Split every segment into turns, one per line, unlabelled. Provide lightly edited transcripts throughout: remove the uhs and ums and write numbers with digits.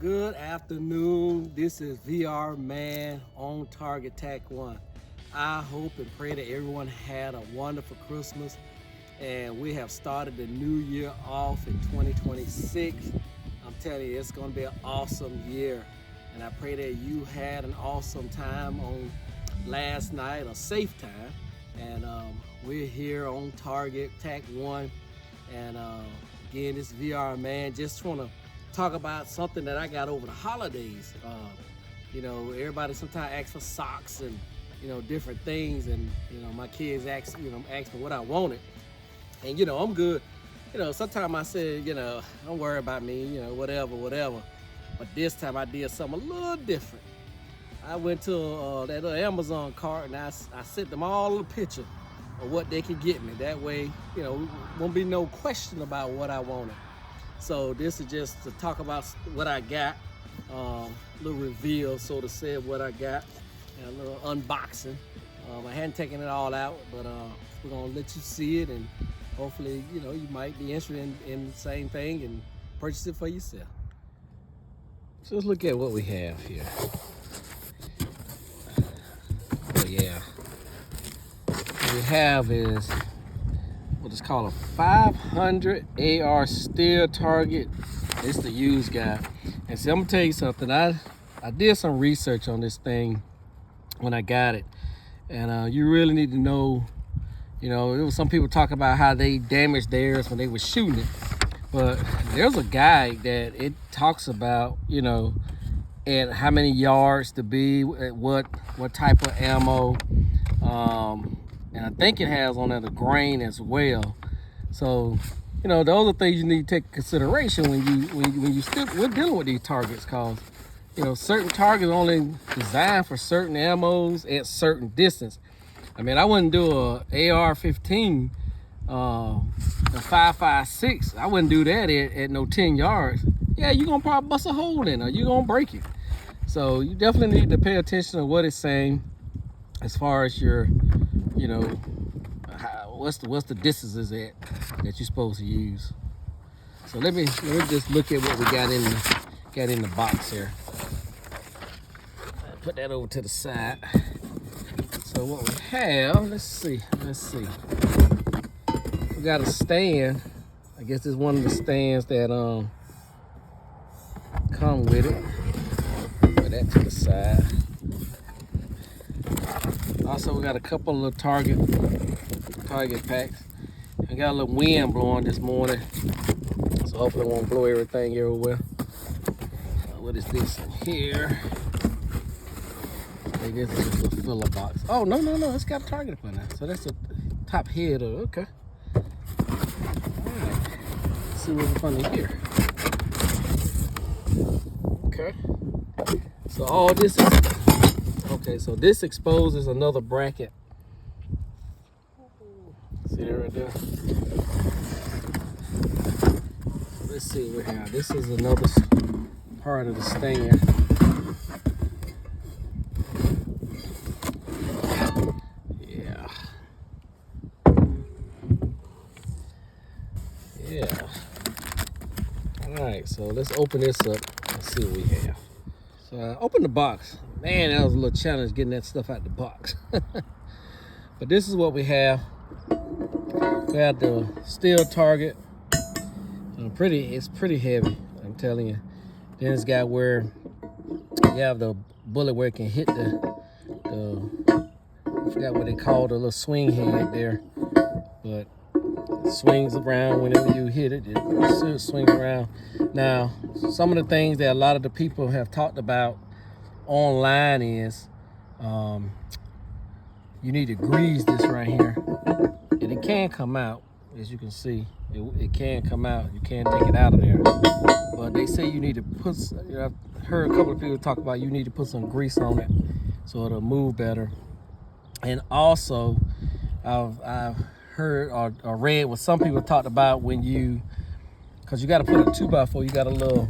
Good afternoon. This is VR Man on Target Tac 1. I hope and pray that everyone had a wonderful Christmas and we have started the new year off in 2026. I'm telling you, it's going to be an awesome year. And I pray that you had an awesome time on last night, a safe time. And we're here on Target Tac 1. And again, this VR Man, just want to talk about something that I got over the holidays. You know, everybody sometimes asks for socks and, you know, different things. And, you know, my kids ask me what I wanted. And, you know, I'm good. You know, sometimes I said, you know, don't worry about me, you know, whatever. But this time I did something a little different. I went to that little Amazon cart and I sent them all a picture of what they could get me. That way, you know, won't be no question about what I wanted. So this is just to talk about what I got, a little reveal, so to say, of what I got, and a little unboxing. I hadn't taken it all out, but we're gonna let you see it, and hopefully, you know, you might be interested in the same thing and purchase it for yourself. So let's look at what we have here. Oh yeah, what we have is what is called a 500 AR steel target. It's the used guy. And see, I'm gonna tell you something. I did some research on this thing when I got it, and you really need to know. You know, there was some people talk about how they damaged theirs when they were shooting it, but there's a guide that it talks about, you know, and how many yards to be, at what type of ammo, and I think it has on there the grain as well. So, you know, those are things you need to take into consideration when you still we're dealing with these targets, cause you know certain targets are only designed for certain ammos at certain distance. I mean, I wouldn't do a AR-15, a 5.56. I wouldn't do that at no 10 yards. Yeah, you're gonna probably bust a hole in it, or you're gonna break it. So you definitely need to pay attention to what it's saying as far as your, you know, what's the distances that you're supposed to use. So let me just look at what we got in the box here. Put that over to the side. So what we have, let's see. We got a stand. I guess it's one of the stands that come with it. Put that to the side. Also, we got a couple of target packs. I got a little wind blowing this morning, so hopefully it won't blow everything everywhere. What is this in here? I guess it's just a filler box. Oh, no, it's got a target up on there. So that's the top head of it. Okay. All right. Let's see what's under here. Okay. So all this is, okay, so this exposes another bracket. See that right there? Let's see what we have. This is another part of the stand. Yeah. All right, so let's open this up and see what we have. So I opened the box. Man, that was a little challenge getting that stuff out the box. But this is what we have. We have the steel target. It's pretty heavy, I'm telling you. Then it's got where you have the bullet where it can hit the I forgot what they call the little swing head there, but it swings around whenever you hit it. It should swing around. Now, some of the things that a lot of the people have talked about online is you need to grease this right here, and it can come out. As you can see, it can come out. You can't take it out of there, but they say you need to put, you know, I've heard a couple of people talk about you need to put some grease on it so it'll move better. And also I've heard or read what some people talked about when you, because you got to put a 2x4, you got a little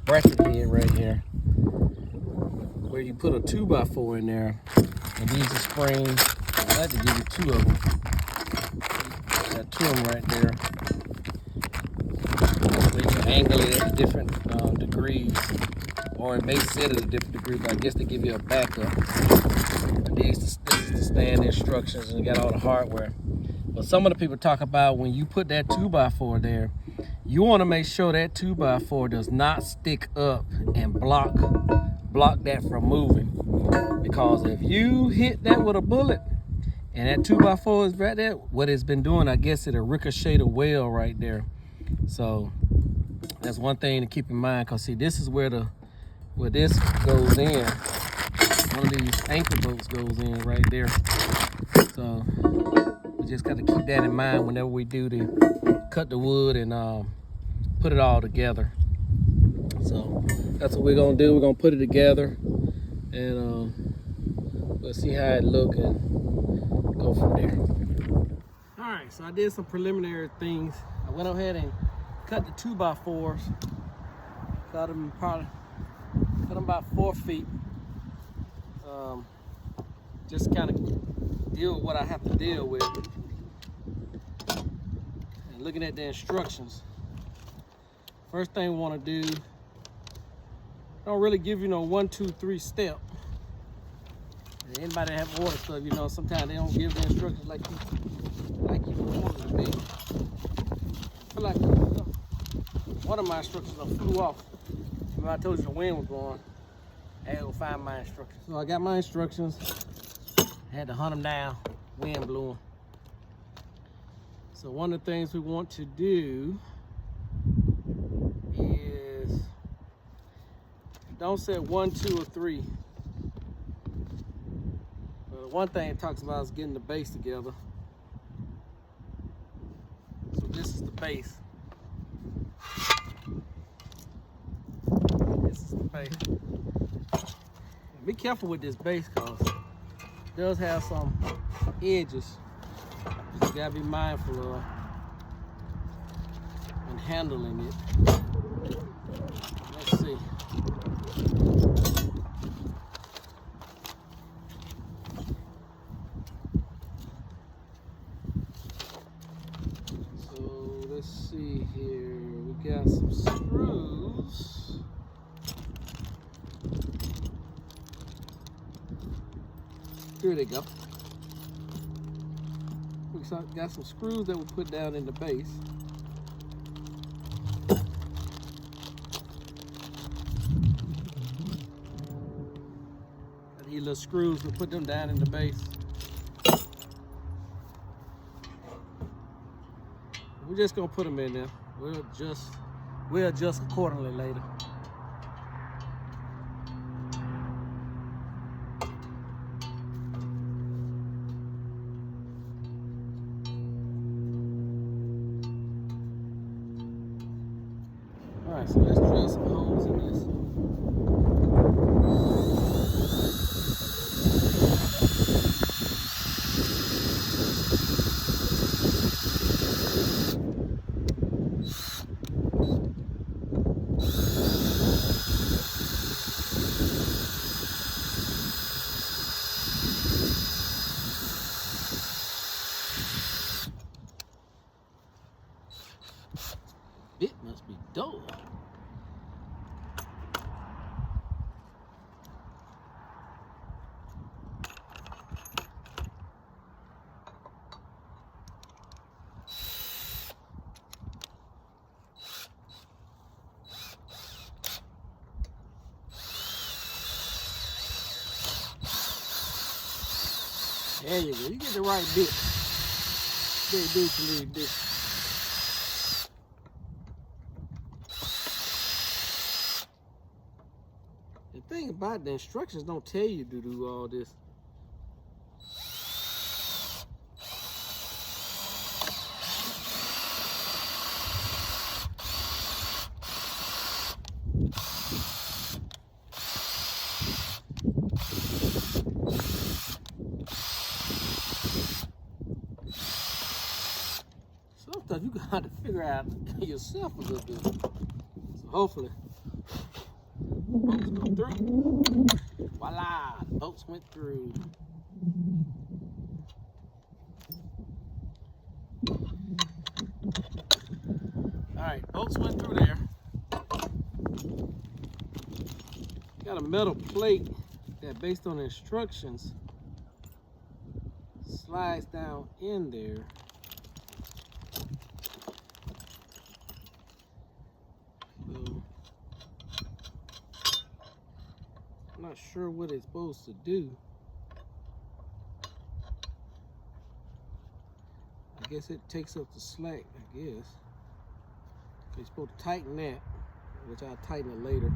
bracket head right here where you put a 2x4 in there, and these are springs. I like to give you two of them. Got two of them right there. So you can angle it at different degrees. or it may set at a different degree, but I guess they give you a backup. This is the stand instructions, and you got all the hardware. But some of the people talk about when you put that 2x4 there, you want to make sure that 2x4 does not stick up and block that from moving. Because if you hit that with a bullet and that 2x4 is right there, what it's been doing, I guess it'll ricochet the well right there. So that's one thing to keep in mind, because see, this is where this goes in. One of these anchor bolts goes in right there. So we just got to keep that in mind whenever we do to cut the wood and put it all together. So that's what we're gonna do. We're gonna put it together, and we'll see how it look and go from there. All right, so I did some preliminary things. I went ahead and cut the 2x4s. Cut them about 4 feet. Just kind of deal with what I have to deal with. And looking at the instructions, first thing we want to do, don't really give you no 1, 2, 3 step. And anybody that have order stuff, you know, sometimes they don't give the instructions like you want it to be. I feel like one of my instructions flew off. Remember I told you the wind was blowing. I had to go find my instructions. So I got my instructions. I had to hunt them down. Wind blew them. So one of the things we want to do is, don't say 1, 2, or 3. But one thing it talks about is getting the base together. So this is the base. This is the base. Be careful with this base, because it does have some edges you gotta be mindful of when handling it. Let's see. So let's see here. We got some screws. Here they go. We got some screws that we put down in the base. These little screws, we put them down in the base. We're just gonna put them in there. We'll adjust accordingly later. All right, so let's drill some holes in this. Bit must be dull. There you go. You get the right bit. They do to leave this. The thing about the instructions don't tell you to do all this. Some stuff you got to figure out yourself a little bit. So hopefully, bolts go through. Voila, the bolts went through. All right, bolts went through there. a metal plate that, based on the instructions, slides down in there. So, I'm not sure what it's supposed to do. I guess it takes up the slack, I guess. You're supposed to tighten that, which I'll tighten it later.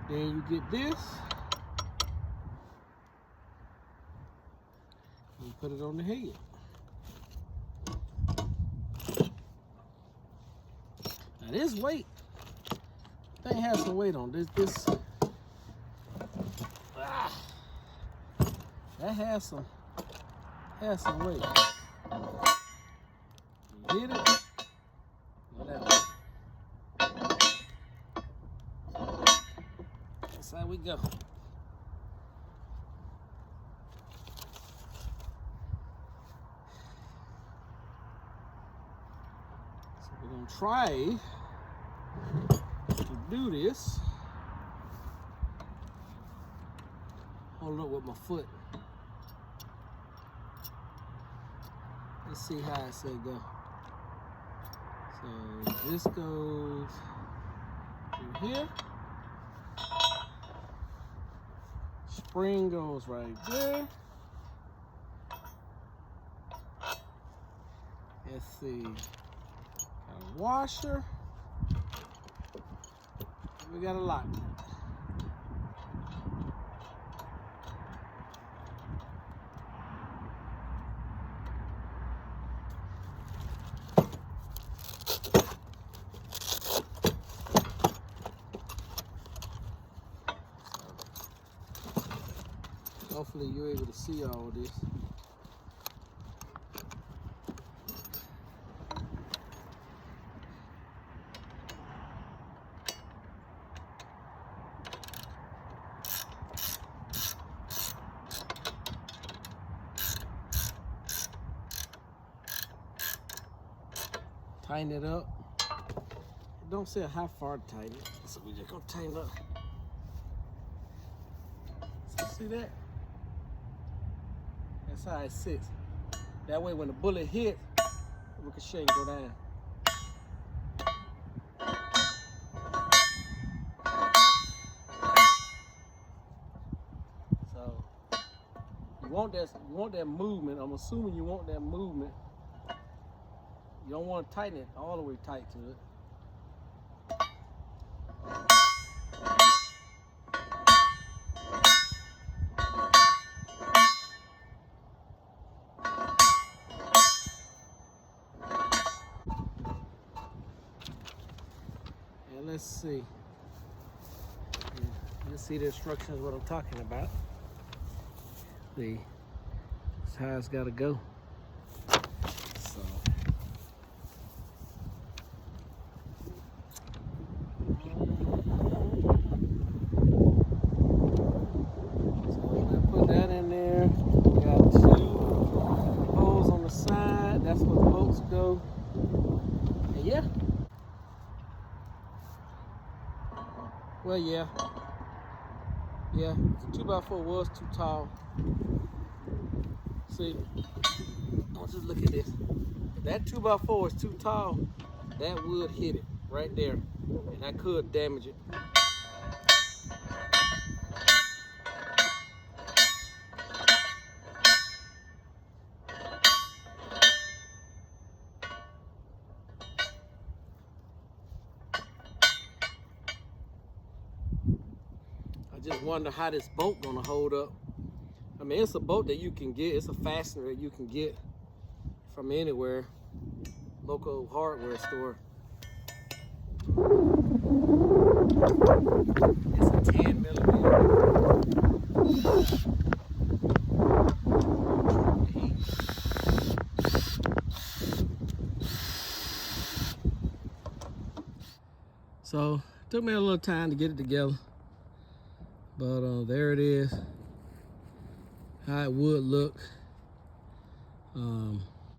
Then you get this. And put it on the head. Now this weight, thing has some weight on this. That has some weight. You hit it. Whatever. That's how we go. So we're gonna try to do this. Hold up with my foot. Let's see how I say go. So this goes through here. Spring goes right there. Let's see. Got a washer. We got a lock. Hopefully you're able to see all this. Tighten it up. It don't say how far to tighten it, so we're just gonna tighten up. So see that? That's how it sits. That way when the bullet hits, it ricochet and go down. So you want that movement. I'm assuming you want that movement. You don't want to tighten it all the way tight to it. And let's see. Let's see the instructions, what I'm talking about. See, that's how it's got to go. So. Put that in there. We got 2 holes on the side. That's where the bolts go. And yeah. Well, yeah. Yeah, the 2x4 was too tall. See, let's just look at this. If that 2x4 is too tall, that would hit it right there. And that could damage it. I just wonder how this bolt gonna hold up. I mean, it's a bolt that you can get. It's a fastener that you can get from anywhere, local hardware store. It's a 10mm. So it took me a little time to get it together. But there it is, how it would look.